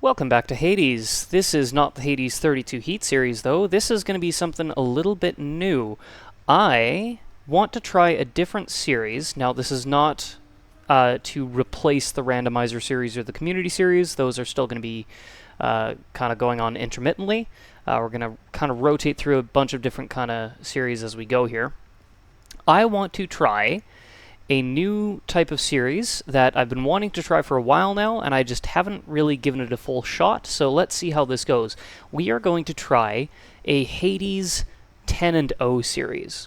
Welcome back to Hades. This is not the Hades 32 Heat series, though. This is going to be something a little bit new. I want to try a different series. Now, this is not to replace the randomizer series or the community series. Those are still going to be kind of going on intermittently. We're going to kind of rotate through a bunch of different kind of series as we go here. I want to try a new type of series that I've been wanting to try for a while now, and I just haven't really given it a full shot, so let's see how this goes. We are going to try a Hades 10-0 series.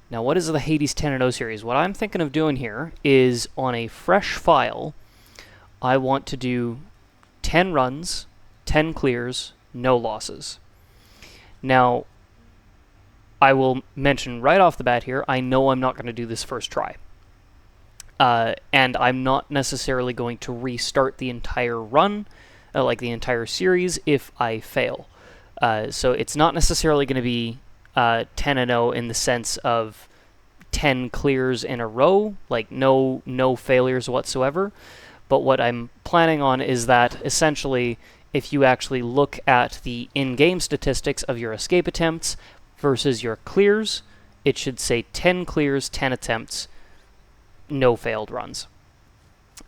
Now, what is the Hades 10-0 series? What I'm thinking of doing here is, on a fresh file, I want to do 10 runs, 10 clears, no losses. Now, I will mention right off the bat here, I know I'm not going to do this first try. And I'm not necessarily going to restart the entire run, like the entire series, if I fail. So it's not necessarily going to be 10-0 in the sense of 10 clears in a row, like no failures whatsoever. But what I'm planning on is that essentially, if you actually look at the in-game statistics of your escape attempts versus your clears, it should say 10 clears, 10 attempts, no failed runs.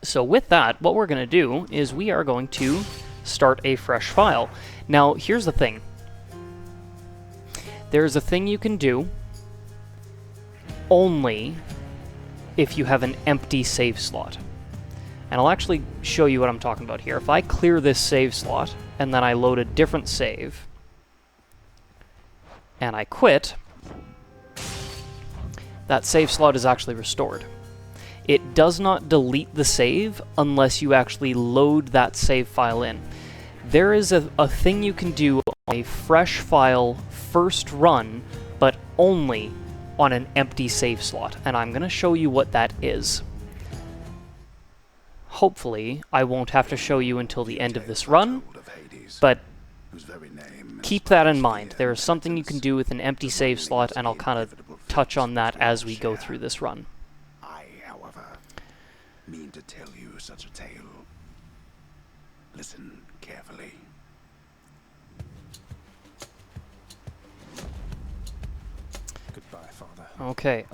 So with that, what we're going to do is we are going to start a fresh file. Now, here's the thing. There's a thing you can do only if you have an empty save slot. And I'll actually show you what I'm talking about here. If I clear this save slot, and then I load a different save, and I quit, that save slot is actually restored. It does not delete the save unless you actually load that save file in. There is a thing you can do on a fresh file first run, but only on an empty save slot, and I'm going to show you what that is. Hopefully, I won't have to show you until the end of this run, but keep that in mind. There is something you can do with an empty save slot, and I'll kind of touch on that as we go through this run. Mean to tell you such a tale. Listen carefully. Goodbye, Father. Okay.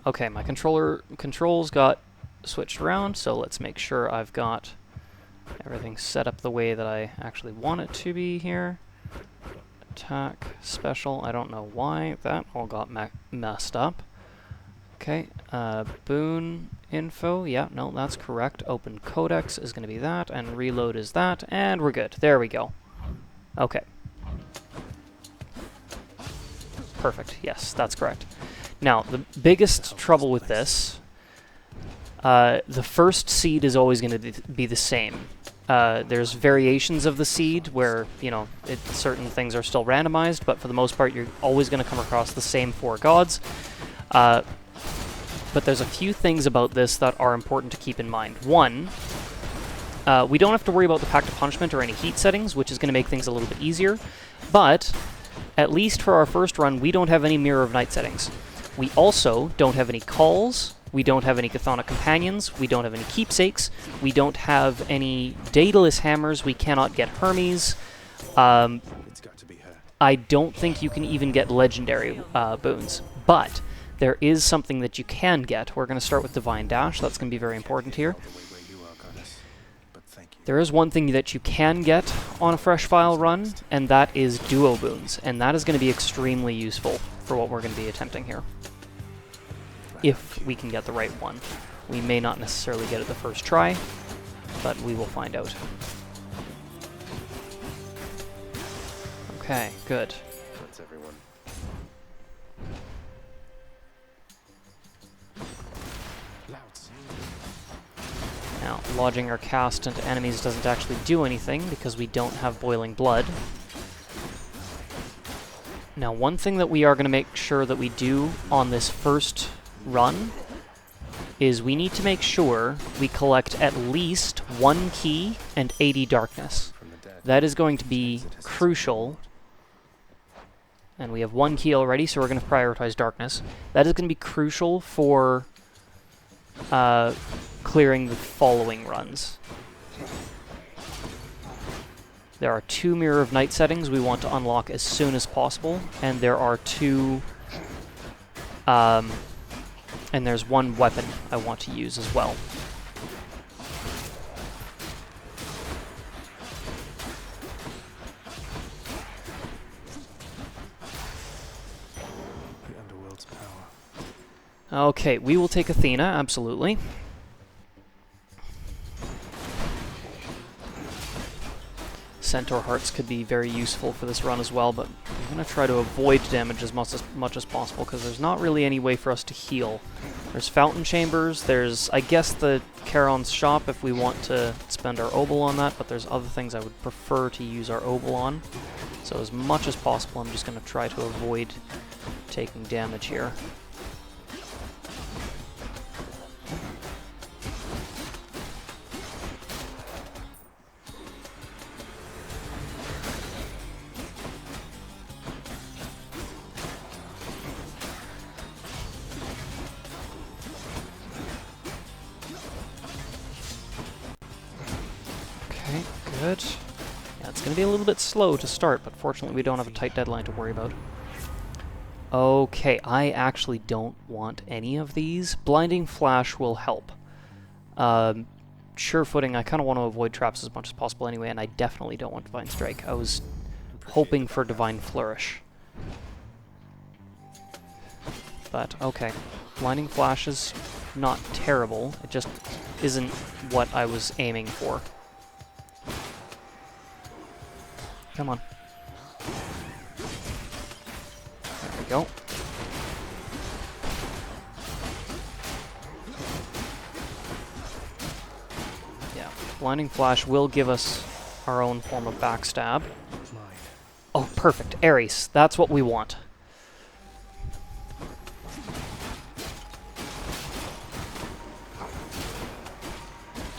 Okay, my controls got switched around, so let's make sure I've got everything set up the way that I actually want it to be here. Attack, special, I don't know why that all got messed up. Okay, boon info, yeah, no, that's correct. Open codex is going to be that, and reload is that, and we're good. There we go. Okay. Perfect, yes, that's correct. Now, the biggest trouble with this, the first seed is always going to be the same. There's variations of the seed where, you know, certain things are still randomized, but for the most part, you're always going to come across the same 4 gods. But there's a few things about this that are important to keep in mind. One, we don't have to worry about the Pact of Punishment or any heat settings, which is going to make things a little bit easier. But, at least for our first run, we don't have any Mirror of Night settings. We also don't have any calls, we don't have any Chthonic Companions, we don't have any keepsakes, we don't have any Daedalus hammers, we cannot get Hermes. I don't think you can even get legendary boons, but there is something that you can get. We're going to start with Divine Dash. That's going to be very important here. There is one thing that you can get on a fresh file run, and that is Duo Boons. And that is going to be extremely useful for what we're going to be attempting here. If we can get the right one. We may not necessarily get it the first try, but we will find out. Okay, good. That's everyone. Now, lodging our cast into enemies doesn't actually do anything because we don't have Boiling Blood. Now, one thing that we are going to make sure that we do on this first run is we need to make sure we collect at least 1 key and 80 darkness. That is going to be crucial. And we have 1 key already, so we're going to prioritize darkness. That is going to be crucial for clearing the following runs. There are 2 Mirror of Night settings we want to unlock as soon as possible, and there are 2... and there's 1 weapon I want to use as well. The underworld's power. Okay, we will take Athena, absolutely. Centaur Hearts could be very useful for this run as well, but I'm going to try to avoid damage as much as possible, because there's not really any way for us to heal. There's Fountain Chambers, there's, I guess, the Charon's Shop if we want to spend our Obol on that, but there's other things I would prefer to use our Obol on. So as much as possible, I'm just going to try to avoid taking damage here. Okay, good. Yeah, it's going to be a little bit slow to start, but fortunately we don't have a tight deadline to worry about. Okay, I actually don't want any of these. Blinding Flash will help. Sure-footing, I kind of want to avoid traps as much as possible anyway, and I definitely don't want Divine Strike. I was hoping for Divine Flourish. But, okay. Blinding Flash is not terrible, it just isn't what I was aiming for. Come on. There we go. Yeah, Blinding Flash will give us our own form of backstab. Oh, perfect. Ares. That's what we want.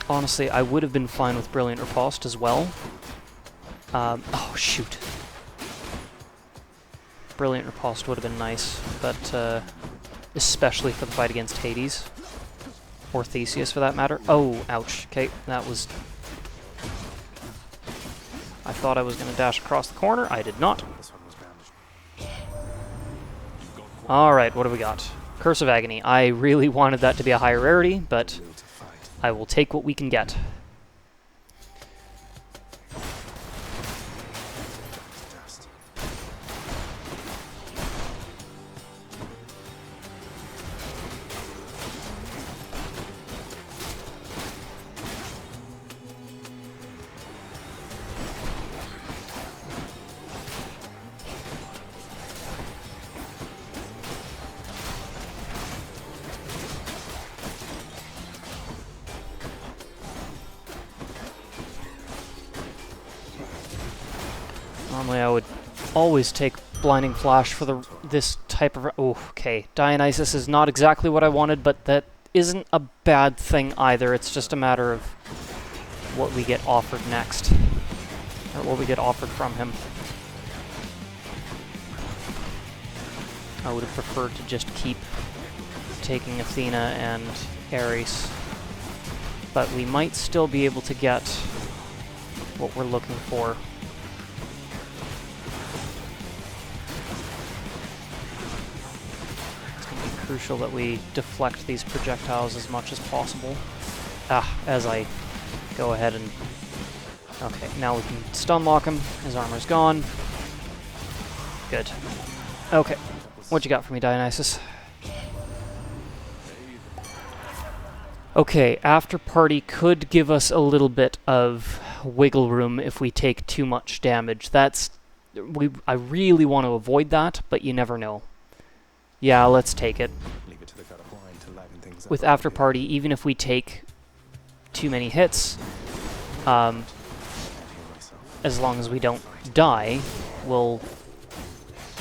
Honestly, I would have been fine with Brilliant Riposte as well. Oh, shoot. Brilliant Riposte would have been nice, but especially for the fight against Hades. Or Theseus, for that matter. Oh, ouch. Okay, that was... I thought I was going to dash across the corner. I did not. Alright, what do we got? Curse of Agony. I really wanted that to be a higher rarity, but I will take what we can get. Normally I would always take Blinding Flash for this type of... Oh, okay. Dionysus is not exactly what I wanted, but that isn't a bad thing either. It's just a matter of what we get offered next. Or what we get offered from him. I would have preferred to just keep taking Athena and Ares. But we might still be able to get what we're looking for. Crucial that we deflect these projectiles as much as possible. As I go ahead and... Okay, now we can stun lock him. His armor's gone. Good. Okay, what you got for me, Dionysus? Okay, After Party could give us a little bit of wiggle room if we take too much damage. I really want to avoid that, but you never know. Yeah, let's take it. Leave it to the god of wine to liven things up. With After Party, even if we take too many hits, as long as we don't die, we'll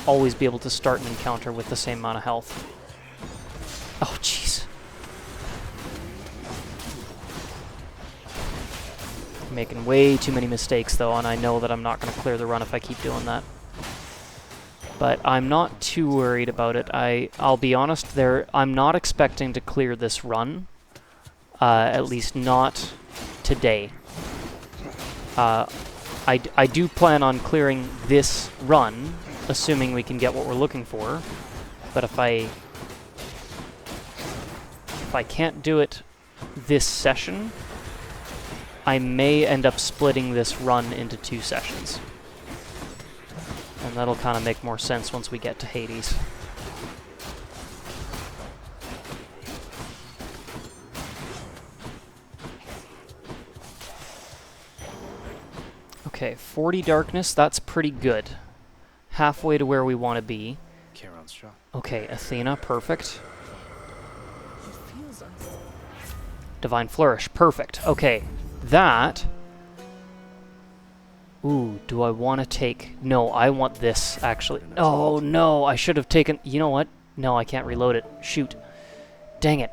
always be able to start an encounter with the same amount of health. Oh, jeez. Making way too many mistakes, though, and I know that I'm not going to clear the run if I keep doing that. But I'm not too worried about it. I'll be honest, I'm not expecting to clear this run. At least not today. I do plan on clearing this run, assuming we can get what we're looking for. But if I can't do it this session, I may end up splitting this run into 2 sessions. And that'll kind of make more sense once we get to Hades. Okay, 40 darkness, that's pretty good. Halfway to where we want to be. Charon's shot. Okay, Athena, perfect. Divine Flourish, perfect. Okay, that... Ooh, do I want to take... No, I want this, actually. Oh, no, I should have taken... You know what? No, I can't reload it. Shoot. Dang it.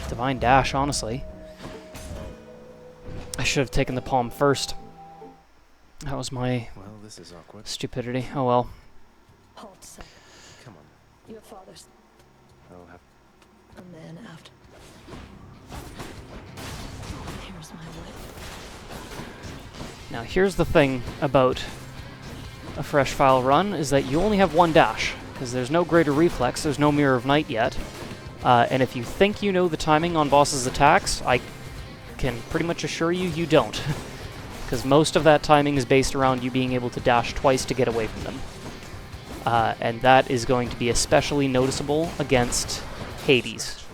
Divine Dash, honestly. I should have taken the palm first. That was my Well, this is awkward. stupidity. Oh well. Hold second. Come on. Your father's I'll have. a man after. Here's my way. Now here's the thing about a fresh file run, is that you only have 1 dash, because there's no greater reflex, there's no Mirror of Night yet. And if you think you know the timing on bosses' attacks, I can pretty much assure you, you don't. Because most of that timing is based around you being able to dash twice to get away from them. And that is going to be especially noticeable against Hades.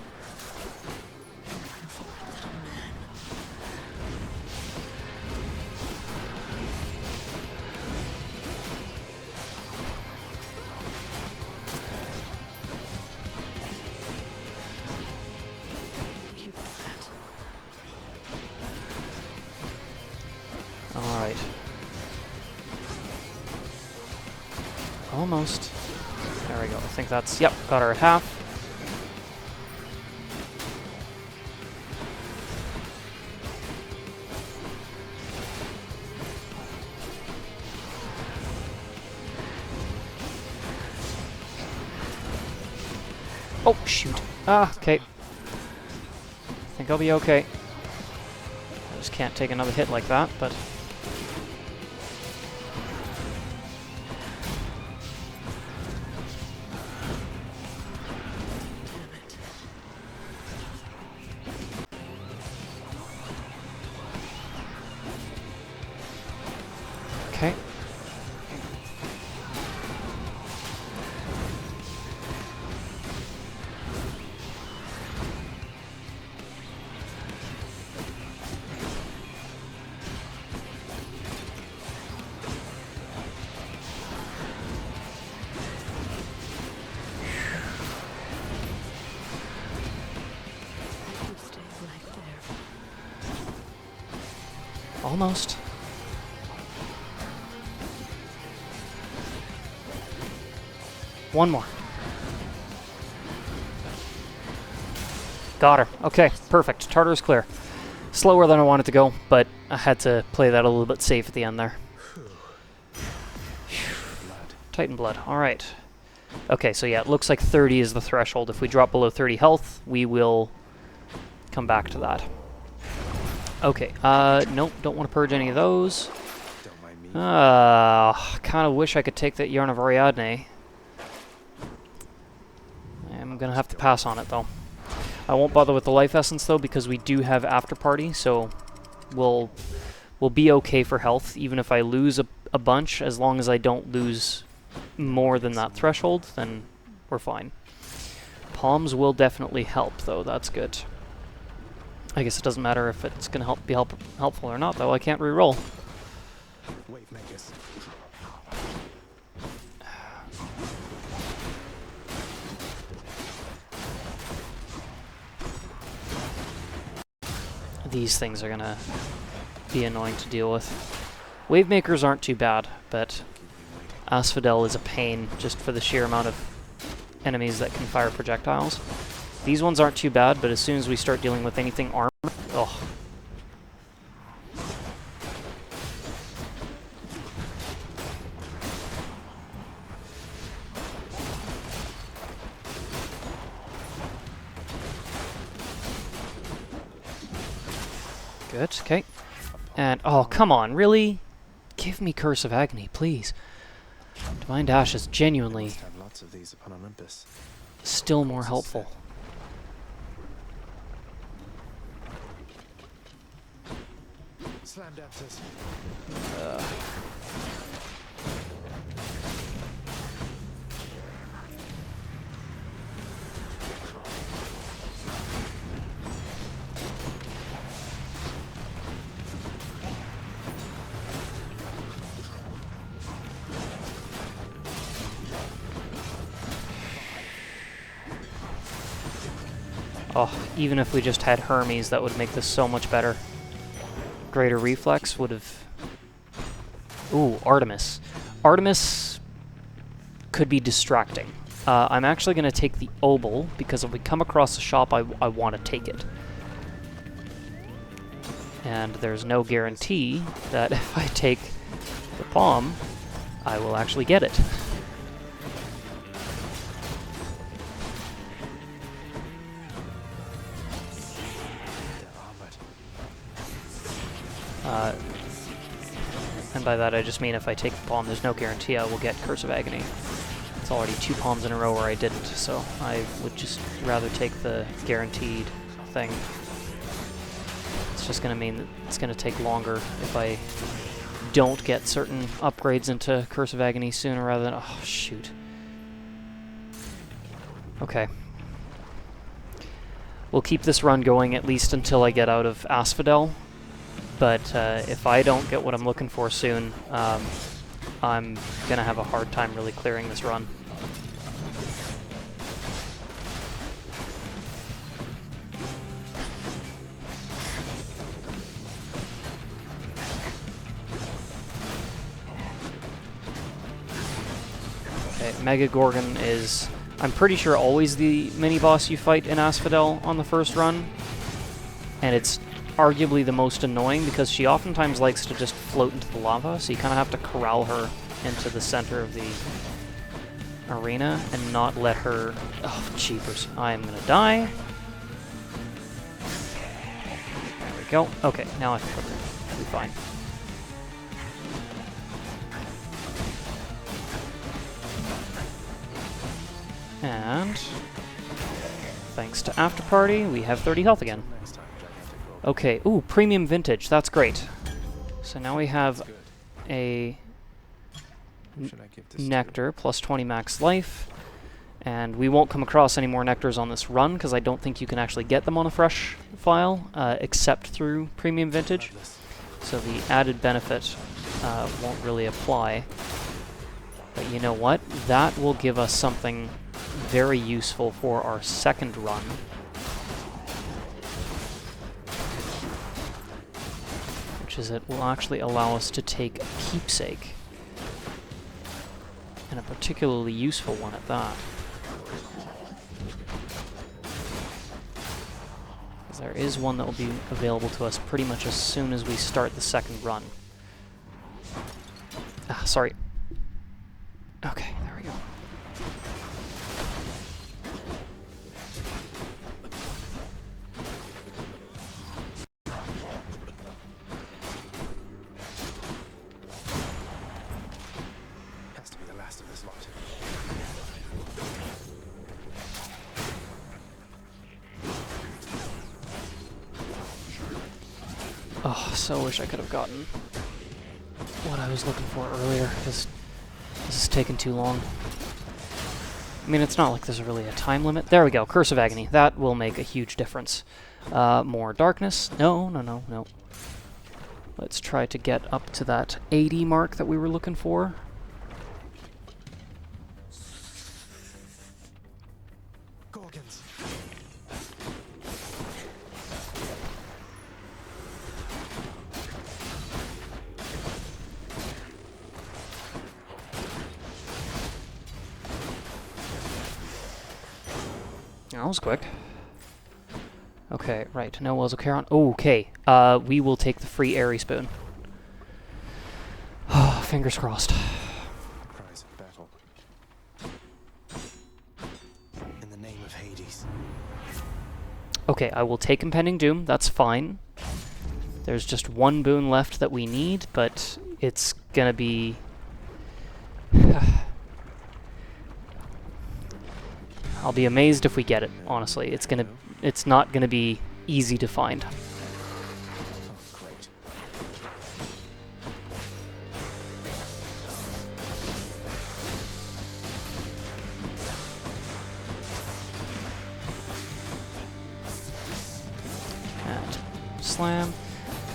Alright. Almost. There we go. I think that's... Yep, got her at half. Oh, shoot. Ah, okay. I think I'll be okay. I just can't take another hit like that, but... Okay. You stay right there. Almost. One more. Got her. Okay, perfect. Tartarus clear. Slower than I wanted to go, but I had to play that a little bit safe at the end there. Blood. Titan blood. Alright. Okay, so yeah, it looks like 30 is the threshold. If we drop below 30 health, we will come back to that. Okay, nope, don't want to purge any of those. Don't mind me. Kind of wish I could take that Yarn of Ariadne. I'm gonna have to pass on it, though. I won't bother with the life essence, though, because we do have after party, so we'll be okay for health, even if I lose a bunch. As long as I don't lose more than that threshold, then we're fine. Palms will definitely help, though. That's good. I guess it doesn't matter if it's gonna be helpful or not, though. I can't reroll. Wave makers. These things are gonna be annoying to deal with. Wave makers aren't too bad, but Asphodel is a pain just for the sheer amount of enemies that can fire projectiles. These ones aren't too bad, but as soon as we start dealing with anything armored, oh. Good, okay. And, oh, come on, really? Give me Curse of Agony, please. Divine Dash is They genuinely must have lots of these upon Olympus. still more helpful. Slam dancers. Oh, even if we just had Hermes, that would make this so much better. Greater Reflex would have... Ooh, Artemis. Artemis could be distracting. I'm actually going to take the Obol, because if we come across a shop, I want to take it. And there's no guarantee that if I take the Palm, I will actually get it. And by that I just mean if I take the Palm, there's no guarantee I will get Curse of Agony. It's already 2 palms in a row where I didn't, so I would just rather take the guaranteed thing. It's just going to mean that it's going to take longer if I don't get certain upgrades into Curse of Agony sooner rather than... Oh, shoot. Okay. We'll keep this run going at least until I get out of Asphodel. But if I don't get what I'm looking for soon, I'm going to have a hard time really clearing this run. Okay, Mega Gorgon is, I'm pretty sure, always the mini-boss you fight in Asphodel on the first run. And it's arguably the most annoying because she oftentimes likes to just float into the lava, so you kind of have to corral her into the center of the arena and not let her... Oh, jeepers. I am going to die. There we go. Okay, now I can put her. That'll be fine. And thanks to After Party, we have 30 health again. Okay, ooh, premium vintage, that's great. So now we have a nectar, plus 20 max life, and we won't come across any more nectars on this run, because I don't think you can actually get them on a fresh file, except through premium vintage. So the added benefit won't really apply. But you know what? That will give us something very useful for our second run. Which is it will actually allow us to take a keepsake. And a particularly useful one at that. Because there is one that will be available to us pretty much as soon as we start the second run. Ah, sorry. Okay, there we go. Has to be the last of this lot. Oh, so wish I could have gotten what I was looking for earlier, because this is taking too long. I mean, it's not like there's really a time limit. There we go, Curse of Agony. That will make a huge difference. More darkness. No, no, no, no. Let's try to get up to that 80 mark that we were looking for. Gorgons. That was quick. Okay, right. No Wells of Charon. Oh, okay. We will take the free Airy Spoon. Fingers crossed. Cries of battle. In the name of Hades. Okay, I will take Impending Doom. That's fine. There's just one boon left that we need, but it's gonna be... I'll be amazed if we get it, honestly. It's not gonna be easy to find. Oh, great. And slam.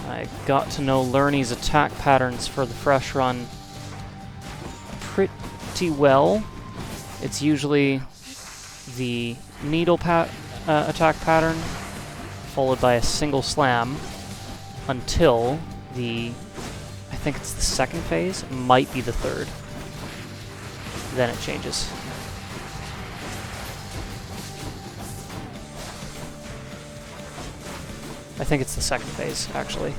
I got to know Lernie's attack patterns for the fresh run pretty well. It's usually the needle attack pattern, followed by a single slam, until the, I think it's the second phase, might be the third. Then it changes. I think it's the second phase, actually.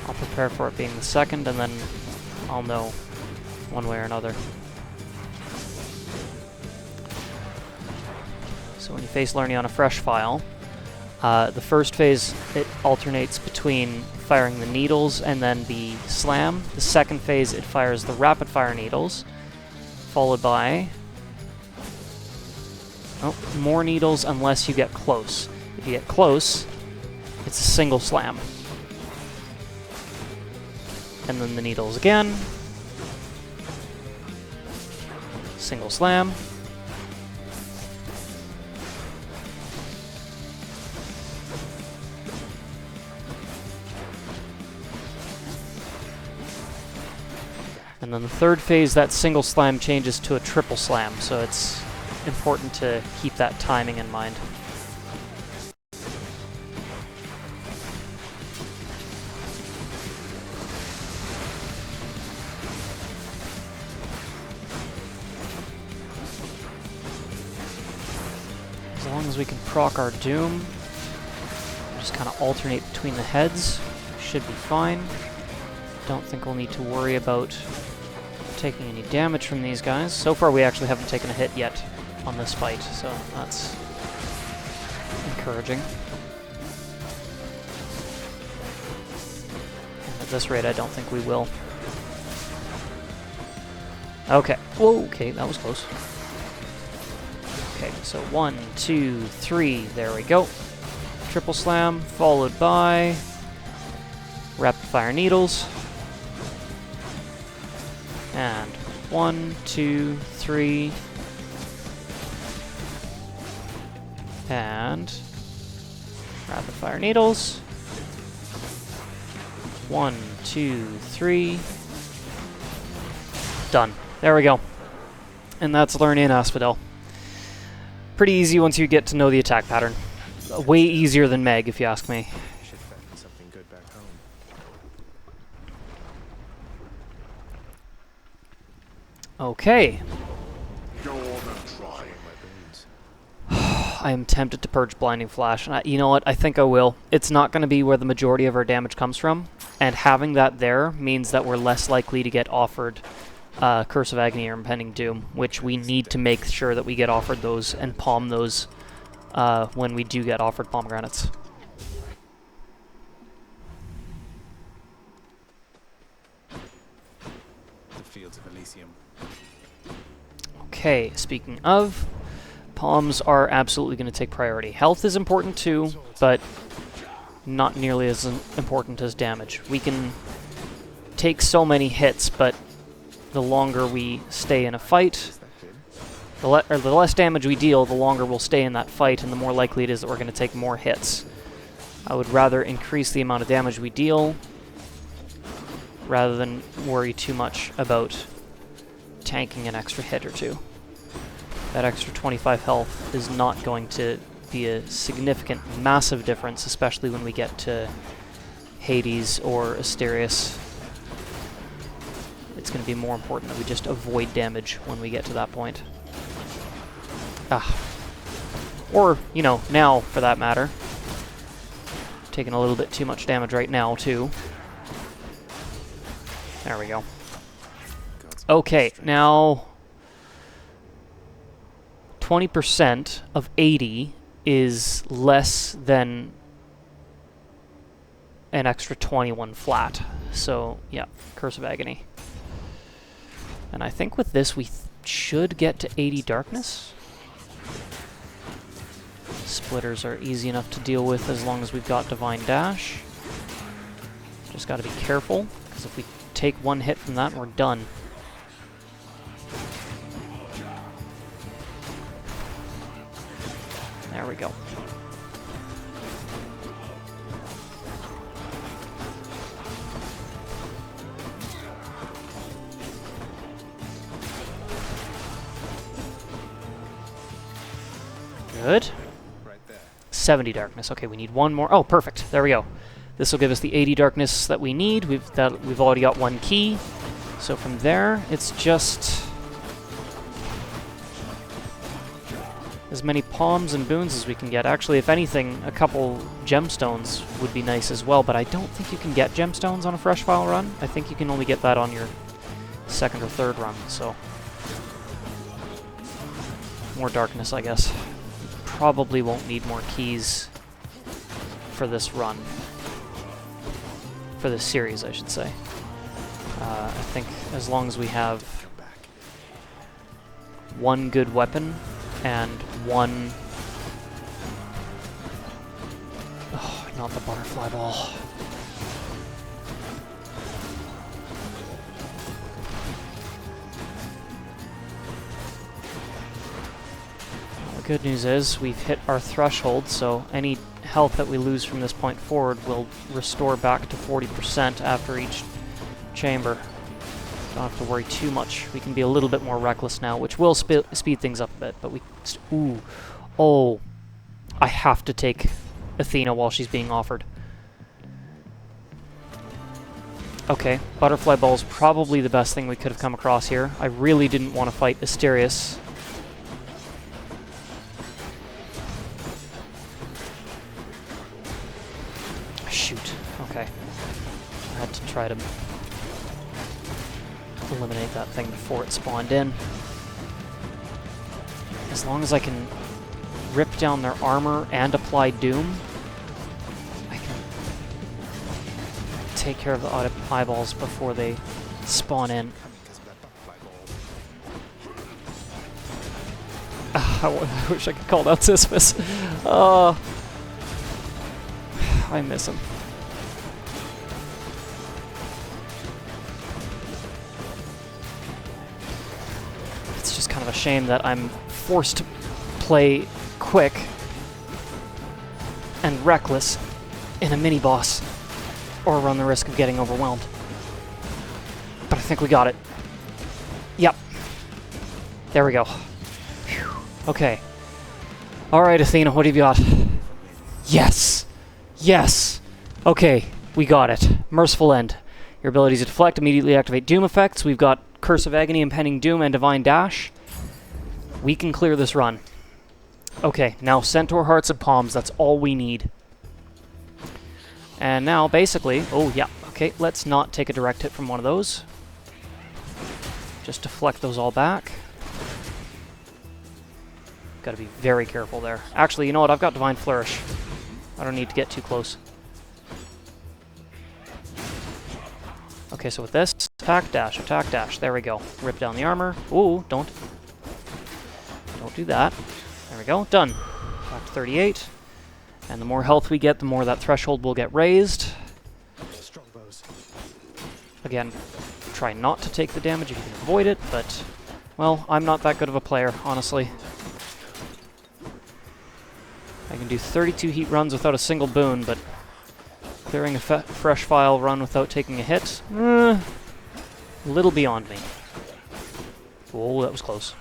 I'll prepare for it being the second, and then I'll know one way or another. So when you face Lernie on a fresh file, the first phase, it alternates between firing the needles and then the slam. The second phase, it fires the rapid fire needles, followed by more needles unless you get close. If you get close, it's a single slam. And then the needles again. Single slam. And then the third phase, that single slam changes to a triple slam, so it's important to keep that timing in mind. As long as we can proc our doom, just kind of alternate between the heads, should be fine. Don't think we'll need to worry about taking any damage from these guys. So far we actually haven't taken a hit yet on this fight, so that's encouraging. And at this rate I don't think we will. Okay. Whoa, okay, that was close. Okay, so 1, 2, 3, there we go. Triple slam, followed by rapid fire needles. And 1, 2, 3. And rapid fire needles. 1, 2, 3. Done. There we go. And that's Lernie and Asphodel. Pretty easy once you get to know the attack pattern. Way easier than Meg, if you ask me. Should find something good back home. Okay. Go on and try. My boons. I am tempted to purge Blinding Flash, and you know what? I think I will. It's not going to be where the majority of our damage comes from, and having that there means that we're less likely to get offered Curse of Agony or Impending Doom, which we need to make sure that we get offered those and palm those when we do get offered pomegranates. The fields of Elysium. Okay, speaking of, palms are absolutely going to take priority. Health is important too, but not nearly as important as damage. We can take so many hits, but the longer we stay in a fight, Is that good? the less damage we deal, the longer we'll stay in that fight, and the more likely it is that we're going to take more hits. I would rather increase the amount of damage we deal, rather than worry too much about tanking an extra hit or two. That extra 25 health is not going to be a significant, massive difference, especially when we get to Hades or Asterius. It's going to be more important that we just avoid damage when we get to that point. Or, you know, now, for that matter. Taking a little bit too much damage right now, too. There we go. God's Okay, strength. now 20% of 80 is less than an extra 21 flat. So, yeah, Curse of Agony. And I think with this we should get to 80 darkness. Splitters are easy enough to deal with as long as we've got Divine Dash. Just got to be careful, because if we take one hit from that, we're done. There we go. Good. Right there. 70 darkness. Okay, we need one more. Oh, perfect. There we go. This will give us the 80 darkness that we need. We've already got one key. So from there, it's just as many palms and boons as we can get. Actually, if anything, a couple gemstones would be nice as well, but I don't think you can get gemstones on a fresh file run. I think you can only get that on your second or third run, so more darkness, I guess. Probably won't need more keys for this run. For this series, I should say. I think as long as we have one good weapon and one... Oh, not the butterfly ball. The good news is we've hit our threshold, so any health that we lose from this point forward will restore back to 40% after each chamber. Don't have to worry too much. We can be a little bit more reckless now, which will speed things up a bit, but we... Ooh. Oh. I have to take Athena while she's being offered. Okay, Butterfly Ball's probably the best thing we could have come across here. I really didn't want to fight Asterius. Shoot. Okay. I had to try to eliminate that thing before it spawned in. As long as I can rip down their armor and apply Doom, I can take care of the eyeballs before they spawn in. I wish I could call out Sisyphus. I miss him. It's just kind of a shame that I'm forced to play quick and reckless in a mini-boss, or run the risk of getting overwhelmed. But I think we got it. Yep. There we go. Whew. Okay. Alright, Athena, what have you got? Yes! Yes! Okay, we got it. Merciful End. Your abilities to deflect, immediately activate Doom effects. We've got Curse of Agony, Impending Doom, and Divine Dash. We can clear this run. Okay, now Centaur Hearts and Palms, that's all we need. And now, basically... Oh, yeah. Okay, let's not take a direct hit from one of those. Just deflect those all back. Gotta be very careful there. Actually, you know what? I've got Divine Flourish. I don't need to get too close. Okay, so with this, attack, dash. There we go. Rip down the armor. Ooh, don't do that. There we go. Done. Back to 38. And the more health we get, the more that threshold will get raised. Again, try not to take the damage if you can avoid it, but, well, I'm not that good of a player, honestly. I can do 32 heat runs without a single boon, but clearing a fresh file run without taking a hit, a little beyond me. Oh, that was close.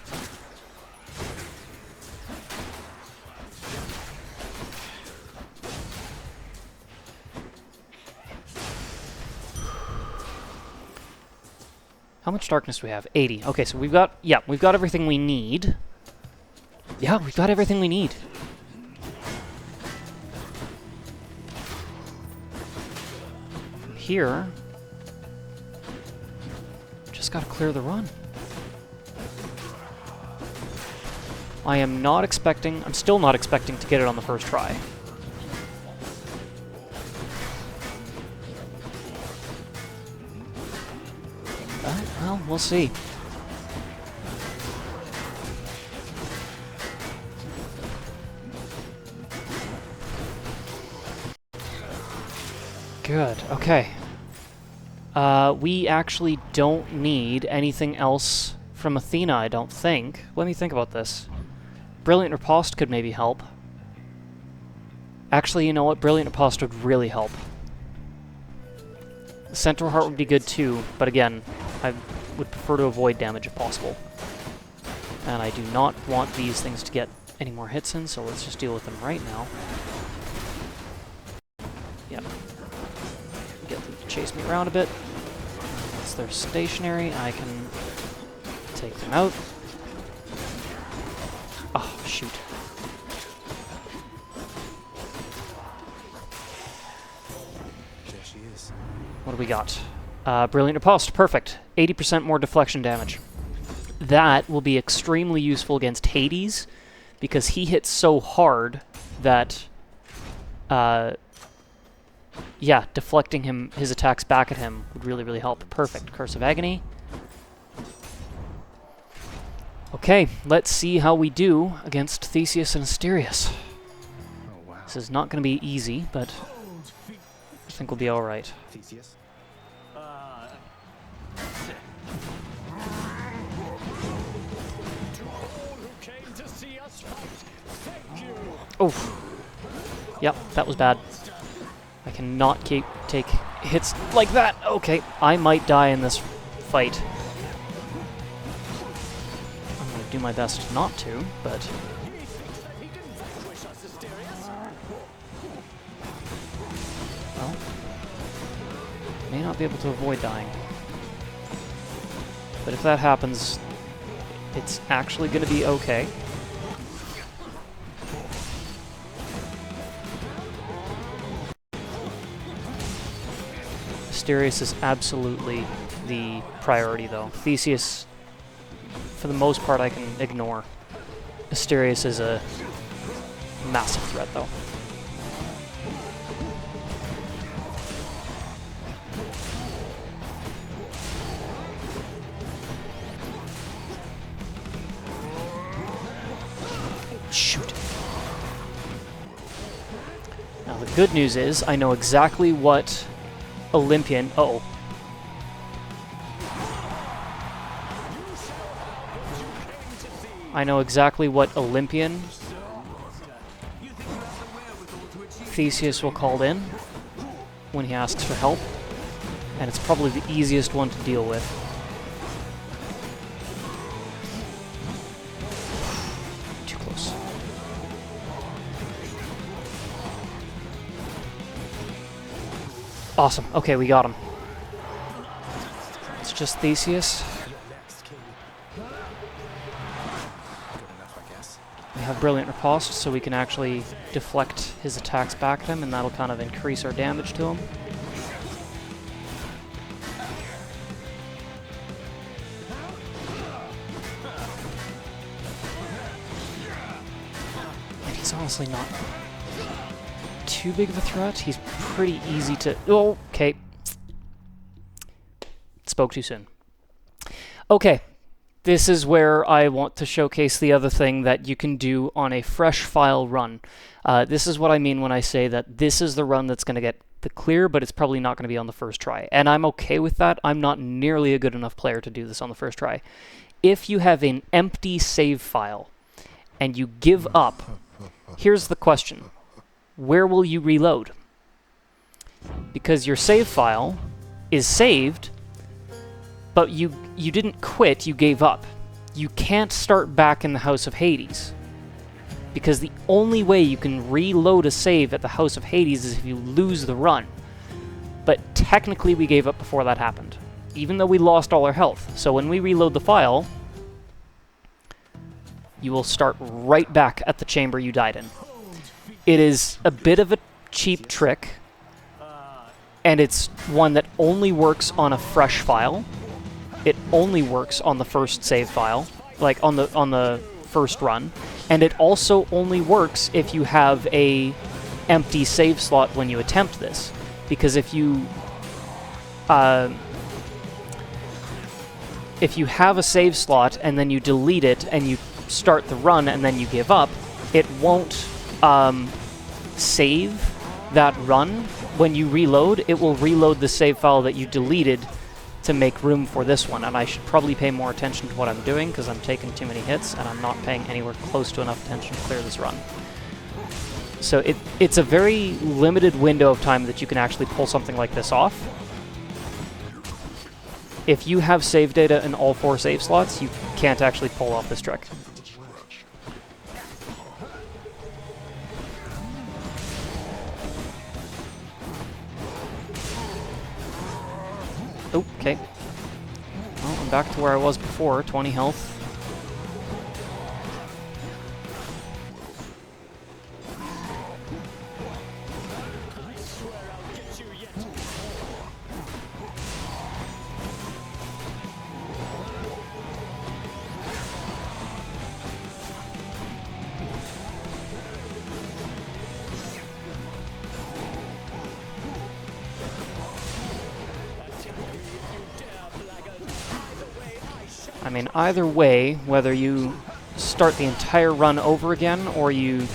How much darkness do we have? 80. Okay, so we've got everything we need. Yeah, we've got everything we need. From here, just gotta clear the run. I am not expecting... I'm still not expecting to get it on the first try. Well, we'll see. Good, okay. We actually don't need anything else from Athena, I don't think. Let me think about this. Brilliant Riposte could maybe help. Actually, you know what? Brilliant Riposte would really help. Centaur Heart would be good too, but again, I would prefer to avoid damage if possible. And I do not want these things to get any more hits in, so let's just deal with them right now. Yep. Get them to chase me around a bit. Once they're stationary, I can take them out. Oh, shoot. There she is. What do we got? Brilliant Riposte, perfect. 80% more deflection damage. That will be extremely useful against Hades, because he hits so hard that, yeah, deflecting his attacks back at him would really, really help. Perfect. Curse of Agony. Okay, let's see how we do against Theseus and Asterius. Oh, wow. This is not going to be easy, but I think we'll be alright. Theseus? Oof. Yep, that was bad. I cannot take hits like that. Okay, I might die in this fight. I'm going to do my best not to, but... Well, may not be able to avoid dying. But if that happens, it's actually going to be okay. Asterius is absolutely the priority, though. Theseus, for the most part, I can ignore. Asterius is a massive threat, though. Shoot. Now, the good news is I know exactly what Olympian... Uh-oh. I know exactly what Olympian Theseus will call in when he asks for help, and it's probably the easiest one to deal with. Too close. Awesome. Okay, we got him. It's just Theseus. We have Brilliant Riposte, so we can actually deflect his attacks back at him, and that'll kind of increase our damage to him. And he's honestly not too big of a threat. He's pretty easy to... Oh, okay. Spoke too soon. Okay. This is where I want to showcase the other thing that you can do on a fresh file run. This is what I mean when I say that this is the run that's going to get the clear, but it's probably not going to be on the first try. And I'm okay with that. I'm not nearly a good enough player to do this on the first try. If you have an empty save file and you give up, here's the question. Where will you reload? Because your save file is saved, but you didn't quit, you gave up. You can't start back in the House of Hades. Because the only way you can reload a save at the House of Hades is if you lose the run. But technically we gave up before that happened, even though we lost all our health. So when we reload the file, you will start right back at the chamber you died in. It is a bit of a cheap trick, and it's one that only works on a fresh file. It only works on the first save file, like on the first run, and it also only works if you have a empty save slot when you attempt this, because if you have a save slot and then you delete it and you start the run and then you give up, it won't save that run. When you reload, it will reload the save file that you deleted to make room for this one, and I should probably pay more attention to what I'm doing because I'm taking too many hits and I'm not paying anywhere close to enough attention to clear this run. So it's a very limited window of time that you can actually pull something like this off. If you have save data in all 4 save slots, you can't actually pull off this trick. Okay. Well, I'm back to where I was before, 20 health. I mean, either way, whether you start the entire run over again or you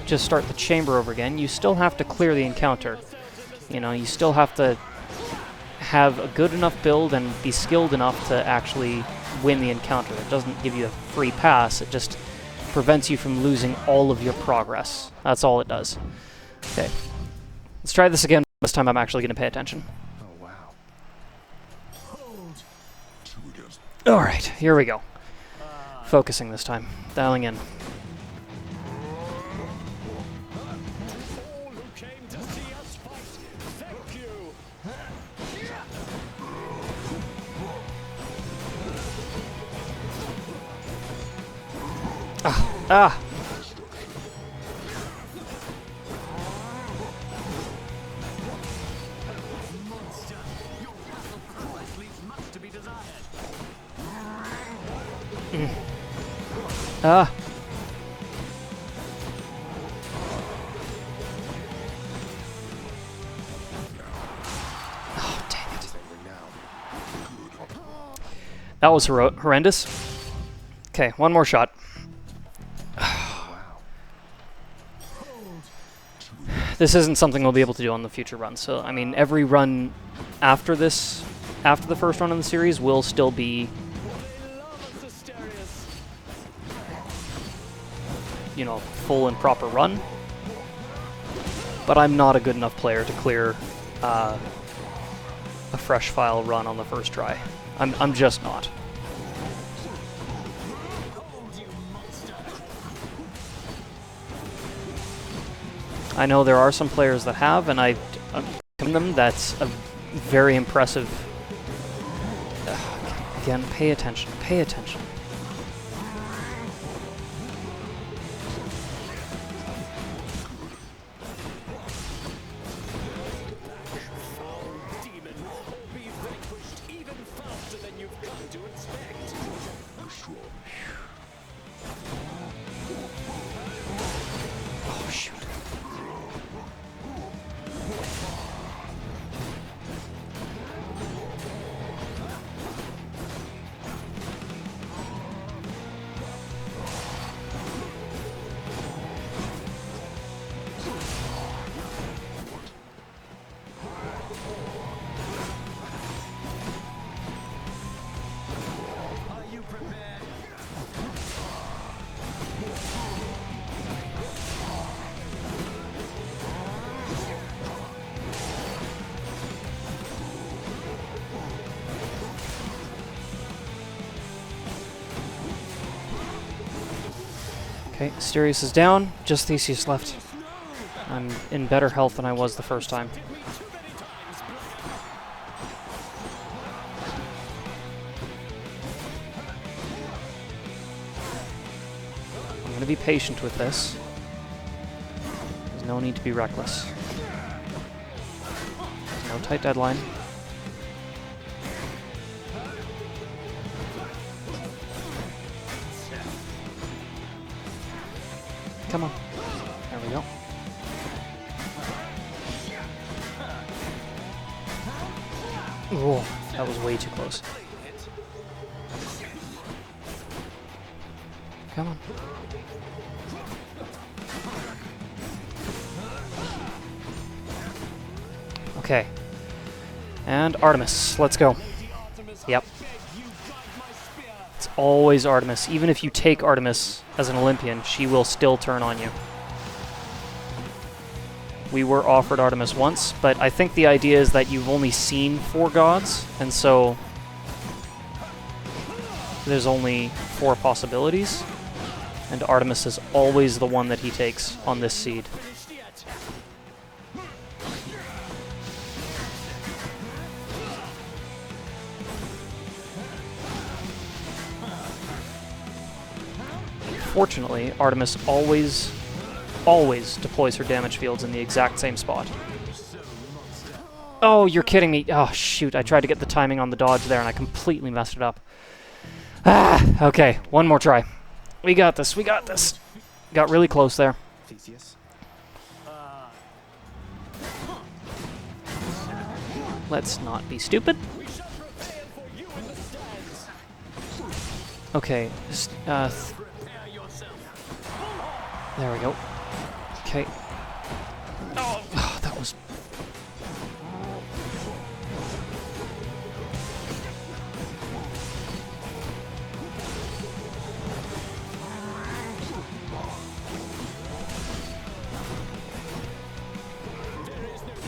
just start the chamber over again, you still have to clear the encounter. You know, you still have to have a good enough build and be skilled enough to actually win the encounter. It doesn't give you a free pass, it just prevents you from losing all of your progress. That's all it does. Okay. Let's try this again. This time I'm actually going to pay attention. Oh, wow. Alright, here we go. Focusing this time. Dialing in. Ah! Ah! Oh, dang it. That was horrendous. Okay, one more shot. This isn't something we'll be able to do on the future run, so, I mean, every run after this, after the first run in the series, will still be, you know, full and proper run. But I'm not a good enough player to clear a fresh file run on the first try. I'm just not. I know there are some players that have, and I commend them. That's a very impressive. Again, pay attention. Pay attention. Oh, shoot. Okay, Asterius is down, just Theseus left. I'm in better health than I was the first time. I'm going to be patient with this. There's no need to be reckless. No tight deadline. Come on. There we go. Whoa, that was way too close. Come on. Okay. And Artemis, let's go. Yep. It's always Artemis. Even if you take Artemis as an Olympian, she will still turn on you. We were offered Artemis once, but I think the idea is that you've only seen 4 gods, and so there's only 4 possibilities, and Artemis is always the one that he takes on this seed. Fortunately, Artemis always deploys her damage fields in the exact same spot. Oh, you're kidding me. Oh, shoot. I tried to get the timing on the dodge there, and I completely messed it up. Ah, okay. One more try. We got this. We got this. Got really close there. Theseus. Let's not be stupid. Okay. There we go. Okay. Oh, that was...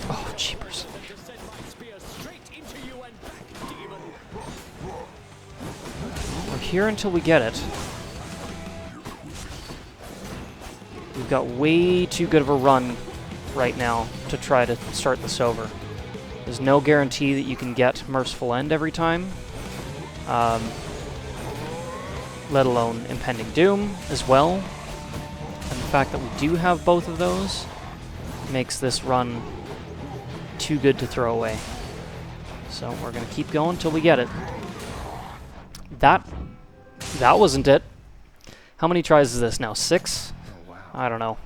Oh, jeepers. We're here until we get it. We've got way too good of a run right now to try to start this over. There's no guarantee that you can get Merciful End every time, let alone Impending Doom as well. And the fact that we do have both of those makes this run too good to throw away. So we're going to keep going till we get it. That wasn't it. How many tries is this now? 6? Oh, wow. I don't know.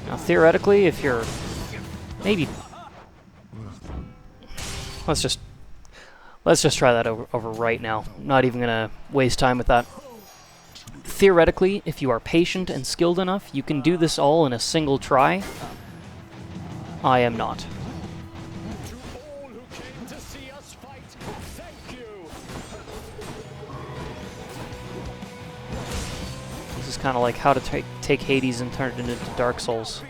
Now, theoretically, if you're maybe, let's just try that over right now. I'm not even gonna waste time with that. Theoretically, if you are patient and skilled enough, you can do this all in a single try. I am not. This is kind of like how to take Hades and turn it into Dark Souls.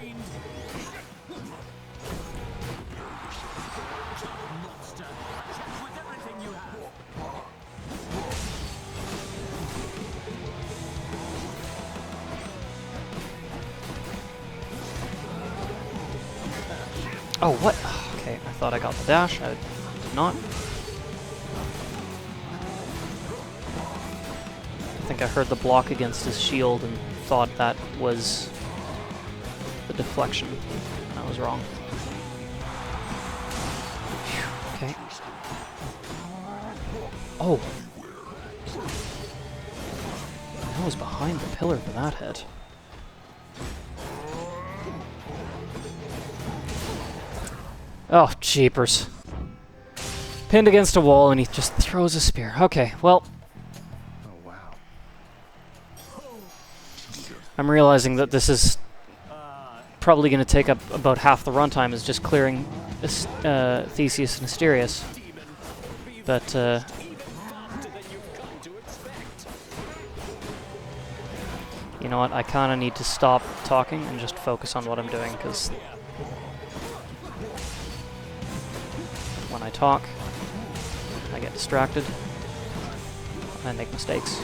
Oh, what? Okay, I thought I got the dash. I did not. I think I heard the block against his shield and thought that was the deflection. I was wrong. Okay. Oh. I was behind the pillar for that hit. Oh, jeepers. Pinned against a wall and he just throws a spear. Okay, well. Oh, wow. I'm realizing that this is probably going to take up about half the runtime is just clearing Theseus and Asterius. But, you know what, I kind of need to stop talking and just focus on what I'm doing, because when I talk, I get distracted, I make mistakes.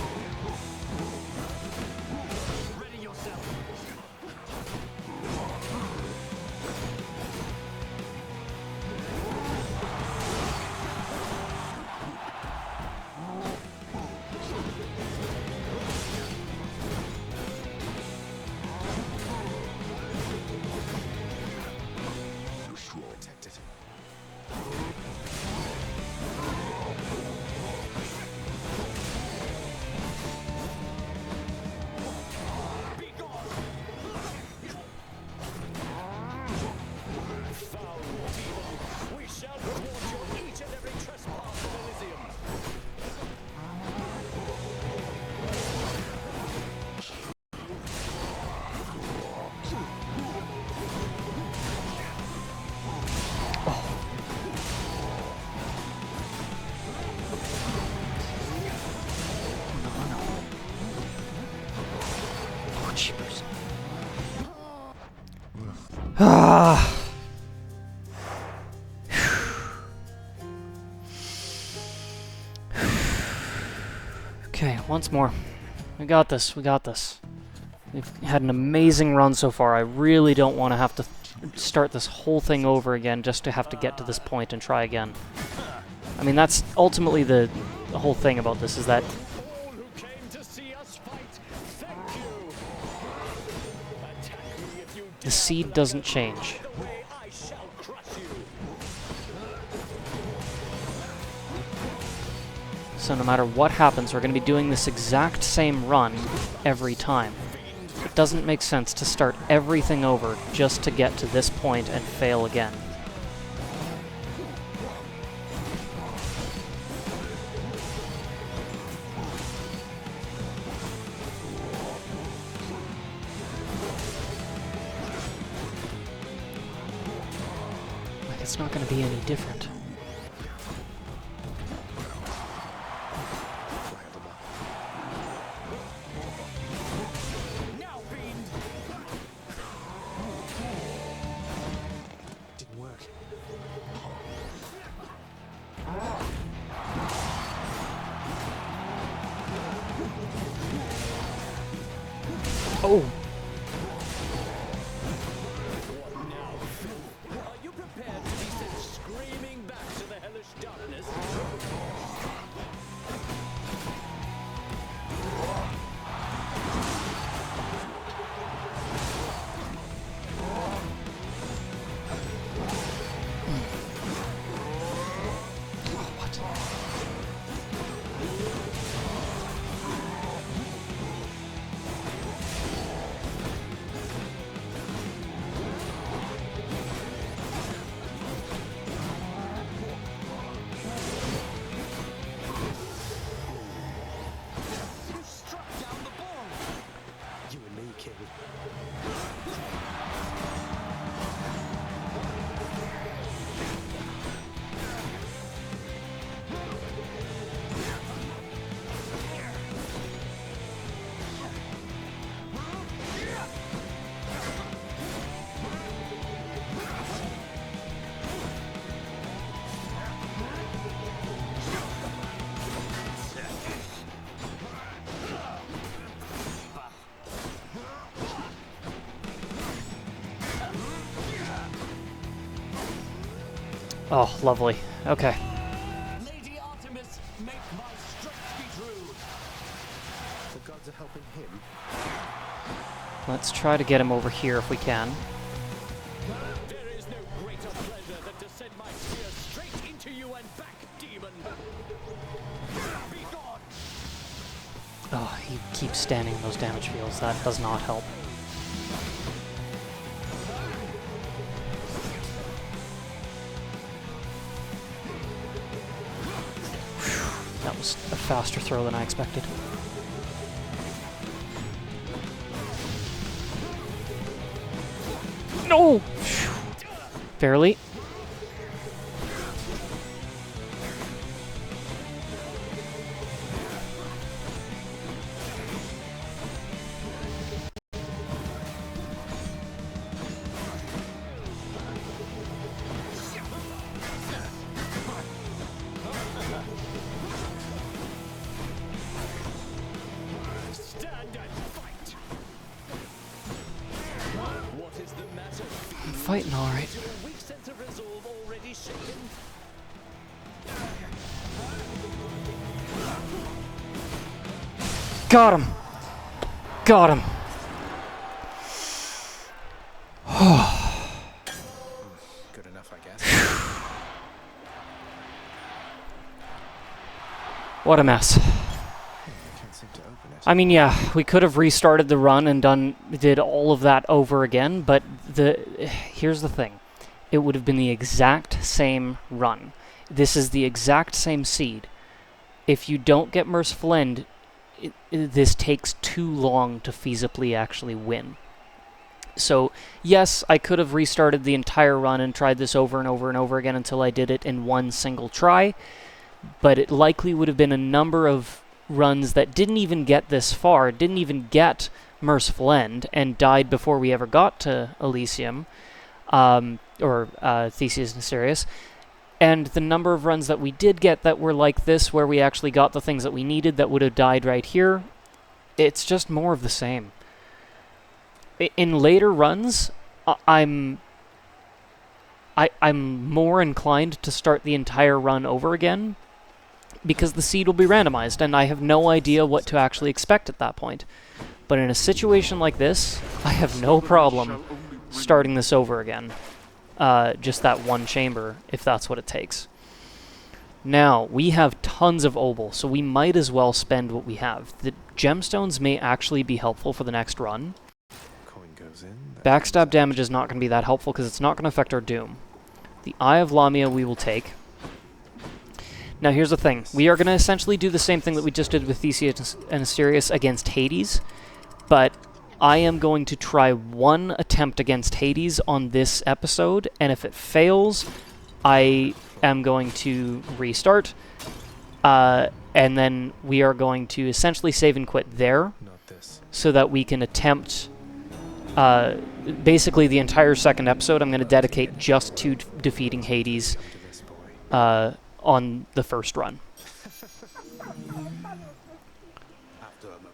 Ah. Okay, once more. We got this, we got this. We've had an amazing run so far. I really don't want to have to start this whole thing over again just to have to get to this point and try again. I mean, that's ultimately the whole thing about this, is that the seed doesn't change. So no matter what happens, we're going to be doing this exact same run every time. It doesn't make sense to start everything over just to get to this point and fail again. Like, it's not going to be any different. Oh! Are you prepared to be sent screaming back to the hellish darkness? You struck down the ball. You and me, kid. Oh, lovely. Okay. Lady Artemis, make my strength be true. The gods are helping him. Let's try to get him over here if we can. There is no greater pleasure than to send my spear straight into you and back, demon. Be gone. Oh, he keeps standing in those damage fields. That does not help. That was a faster throw than I expected. No! Barely. Stand and fight. What is the matter? I'm fighting alright. Is your weak sense of resolve already shaken? Got him! Got him! Good enough, I guess. What a mess. Can't seem to open it. I mean, yeah, we could have restarted the run and did all of that over again, but here's the thing. It would have been the exact same run. This is the exact same seed. If you don't get Merciful End, this takes too long to feasibly actually win. So, yes, I could have restarted the entire run and tried this over and over and over again until I did it in one single try, but it likely would have been a number of runs that didn't even get this far, didn't even get Merciful End, and died before we ever got to Elysium. or Theseus and Asterius. And the number of runs that we did get that were like this, where we actually got the things that we needed that would have died right here, it's just more of the same. In later runs, I'm more inclined to start the entire run over again, because the seed will be randomized, and I have no idea what to actually expect at that point. But in a situation like this, I have no problem starting this over again. Just that one chamber, if that's what it takes. Now, we have tons of obol, so we might as well spend what we have. The gemstones may actually be helpful for the next run. Coin goes in. Backstab damage is not going to be that helpful because it's not going to affect our doom. The Eye of Lamia we will take. Now here's the thing. We are going to essentially do the same thing that we just did with Theseus and Asterius against Hades, but I am going to try one attempt against Hades on this episode, and if it fails, I am going to restart, and then we are going to essentially save and quit there, Not this. so that we can attempt basically the entire second episode I'm going to dedicate just to defeating Hades Come to this boy. on the first run. After him.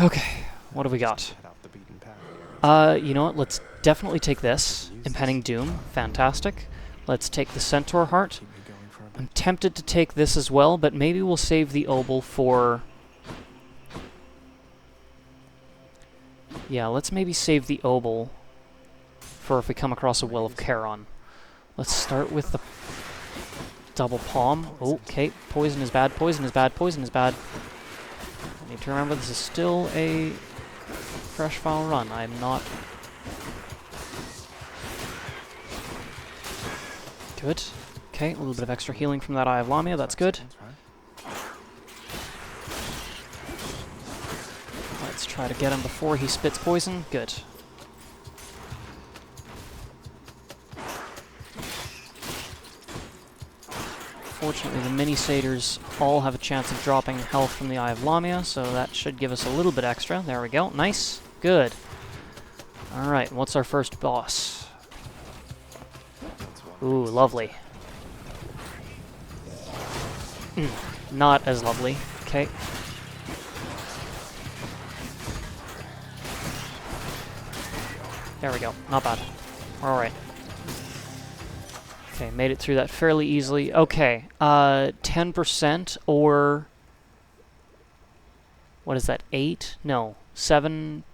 Okay, what have we got? Head off the beaten path here. You know what, let's definitely take this. Impending Doom, fantastic. Let's take the Centaur Heart. Keep me going for a bit. I'm tempted to take this as well, but maybe we'll save the obol for... Yeah, let's maybe save the obol for if we come across a Will of Charon. Let's start with the double palm. Oh, okay, poison is bad, poison is bad, poison is bad. I need to remember this is still a fresh file run. I'm not... Good. Okay, a little bit of extra healing from that Eye of Lamia, that's good. Sounds right. Let's try to get him before he spits poison. Good. Fortunately, the mini satyrs all have a chance of dropping health from the Eye of Lamia, so that should give us a little bit extra. There we go. Nice. Good. Alright, what's our first boss? That's one Ooh, thing. lovely. Not as lovely. Okay. There we go. Not bad. Alright. Okay, made it through that fairly easily. Okay, 10% or... What is that, 8? No, 17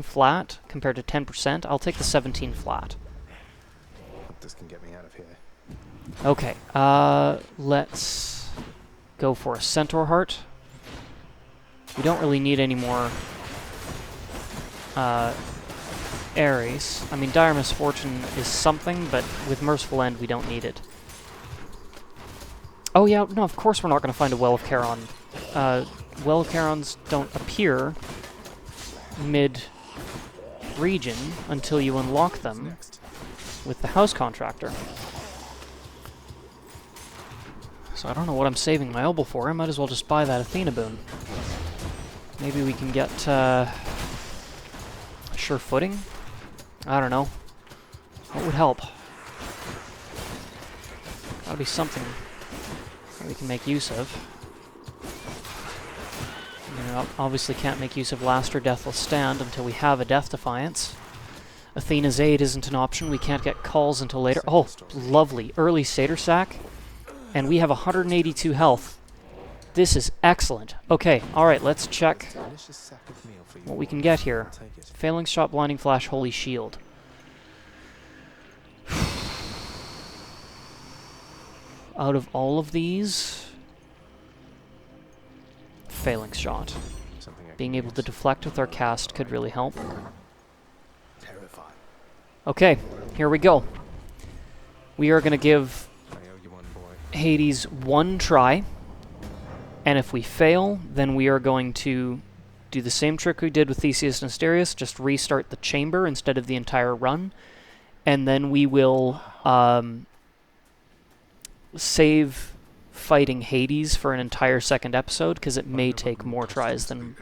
flat compared to 10%. I'll take the 17 flat. Hope this can get me out of here. Okay, let's go for a Centaur Heart. We don't really need any more Ares. I mean, Dire Misfortune is something, but with Merciful End we don't need it. Oh yeah, no, of course we're not going to find a Well of Charon. Well of Charons don't appear mid-region until you unlock What's them next? with the House Contractor. So I don't know what I'm saving my obol for. I might as well just buy that Athena boon. Maybe we can get sure footing? I don't know. What would help? Gotta be something that we can make use of. You know, obviously can't make use of Last or Deathless Stand until we have a Death Defiance. Athena's Aid isn't an option. We can't get calls until later. Oh, lovely. Early Satyr Sack. And we have 182 health. This is excellent. Okay, alright, let's check Delicious sack of meal for you. what we can get here. I'll take it. Failing Shot, Blinding Flash, Holy Shield. Out of all of these... Failing Shot. Something I Being can able to use. deflect with our cast could really help. Terrifying. Okay, here we go. We are going to give I owe you one, boy. Hades one try, and if we fail, then we are going to do the same trick we did with Theseus and Asterius, just restart the chamber instead of the entire run, and then we will save fighting Hades for an entire second episode, because it may take more tries than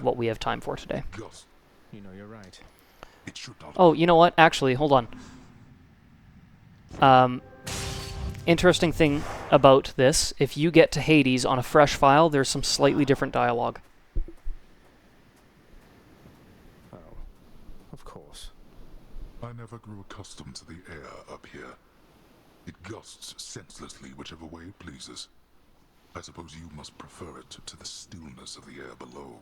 what we have time for today. Gust. You know you're right. It should not. Oh, you know what? Actually, hold on. Interesting thing about this, if you get to Hades on a fresh file, there's some slightly different dialogue. Oh, of course. I never grew accustomed to the air up here. It gusts senselessly whichever way it pleases. I suppose you must prefer it to the stillness of the air below.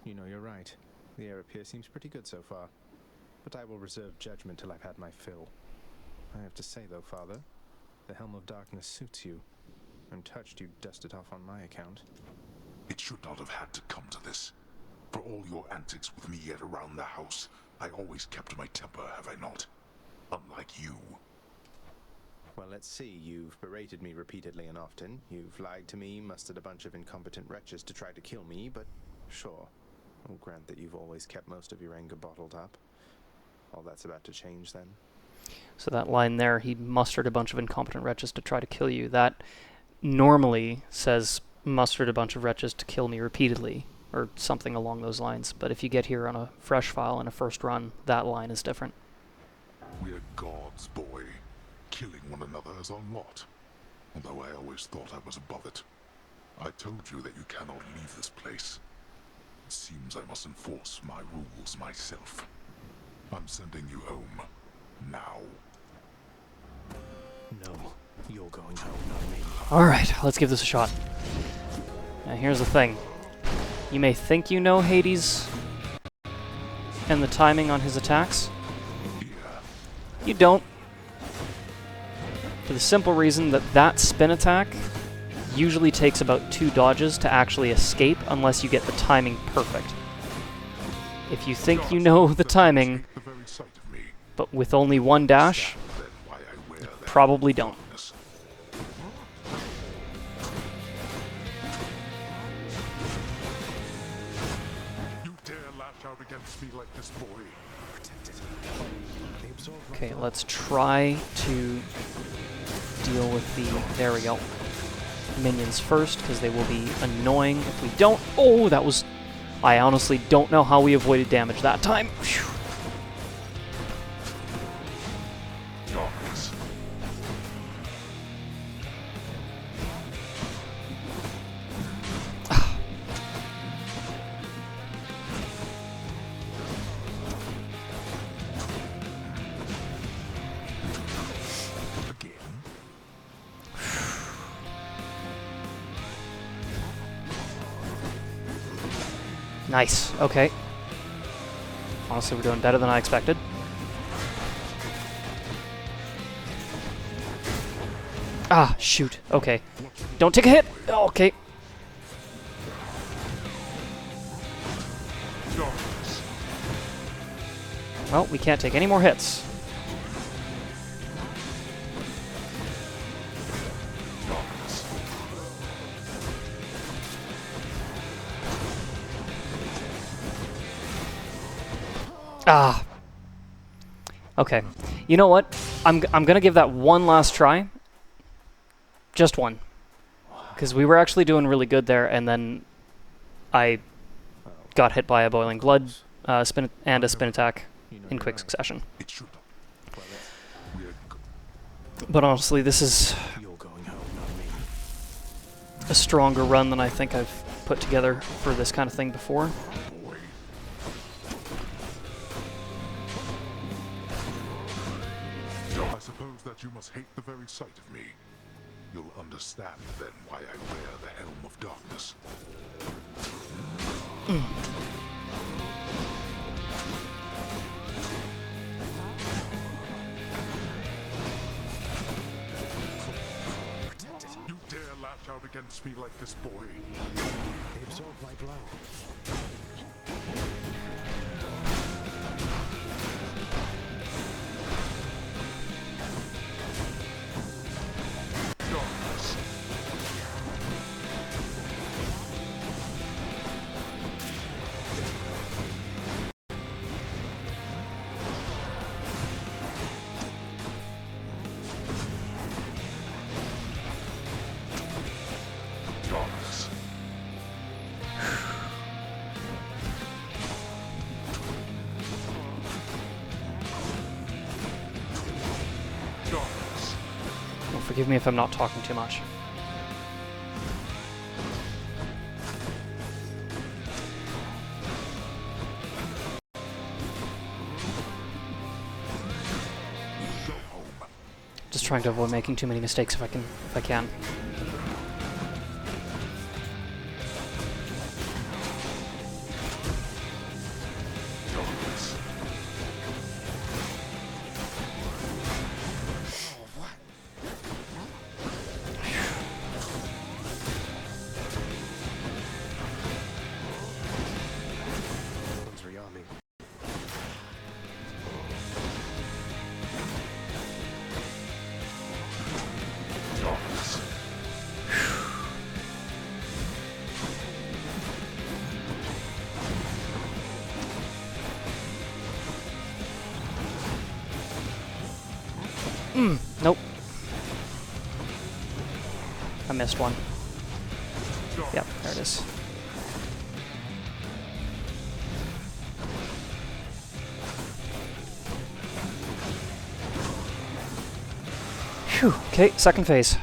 You know, you're right. The air up here seems pretty good so far. But I will reserve judgment till I've had my fill. I have to say, though, Father, the Helm of Darkness suits you. I'm touched you dust it off on my account. It should not have had to come to this. For all your antics with me yet around the house, I always kept my temper, have I not? Unlike you. Well, let's see. You've berated me repeatedly and often. You've lied to me, mustered a bunch of incompetent wretches to try to kill me, but sure. I'll grant that you've always kept most of your anger bottled up. All that's about to change, then? So that line there, he mustered a bunch of incompetent wretches to try to kill you. That normally says mustered a bunch of wretches to kill me repeatedly, or something along those lines. But if you get here on a fresh file in a first run, that line is different. We're gods, boy. Killing one another is our lot. Although I always thought I was above it. I told you that you cannot leave this place. It seems I must enforce my rules myself. I'm sending you home. Now. No, you're going home, not me. Alright, let's give this a shot. Now here's the thing. You may think you know Hades and the timing on his attacks. You don't. For the simple reason that that spin attack usually takes about 2 dodges to actually escape unless you get the timing perfect. If you think you know the timing, The very sight of me. but with only 1 dash, Then why I wear the probably don't. darkness. You dare lash out against me like this, boy. They absorb my Okay, blood. let's try to deal with the... There we go. Minions first, because they will be annoying if we don't... Oh, that was... I honestly don't know how we avoided damage that time. Phew. Darkness. Again. Nice, okay. Honestly, we're doing better than I expected. Ah, shoot. Okay. Don't take a hit! Okay. Darkness. Well, we can't take any more hits. Darkness. Ah. Okay. You know what? I'm gonna give that one last try. Just one. Because we were actually doing really good there, and then I got hit by a boiling blood spin and a spin attack You know in you're quick right. succession. It should. Well, We're But honestly, this is you're going home, not me. a stronger run than I think I've put together for this kind of thing before. boy. I suppose that you must hate the very sight of me. You'll understand then why I wear the Helm of Darkness. You dare lash out against me like this, boy. They absorb my blow. Darkness. Darkness. Forgive me if I'm not talking too much. Just trying to avoid making too many mistakes if I can. One's rearming. Nope. I missed one. Yep, there it is. Phew. Okay, second phase.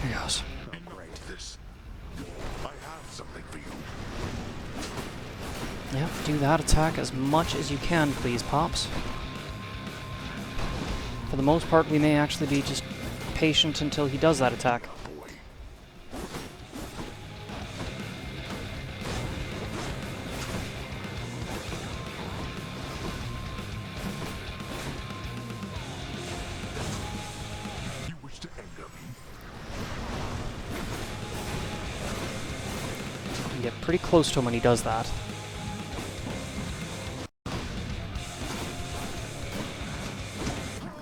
Here goes. Great. This. I have something for you. Yep, do that attack as much as you can, please, Pops. For the most part, we may actually be just patient until he does that attack. Boy. You wish to anger me? You can get pretty close to him when he does that.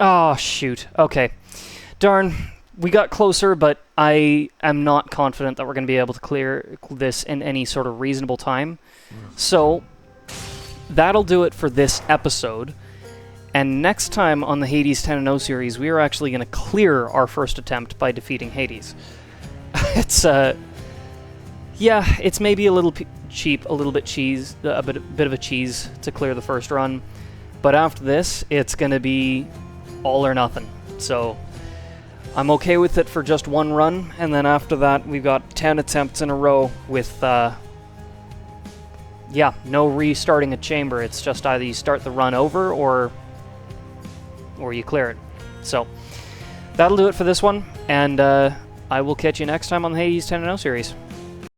Oh, shoot. Okay. Darn. We got closer, but I am not confident that we're going to be able to clear this in any sort of reasonable time. So, that'll do it for this episode. And next time on the Hades 10-0 series, we are actually going to clear our first attempt by defeating Hades. It's, yeah, it's maybe a little cheap, a little bit cheese, a bit of a cheese to clear the first run. But after this, it's going to be all or nothing. So I'm okay with it for just one run, and then after that we've got 10 attempts in a row with yeah, no restarting a chamber. It's just either you start the run over or you clear it. So that'll do it for this one, and I will catch you next time on the Hades 10-0 series.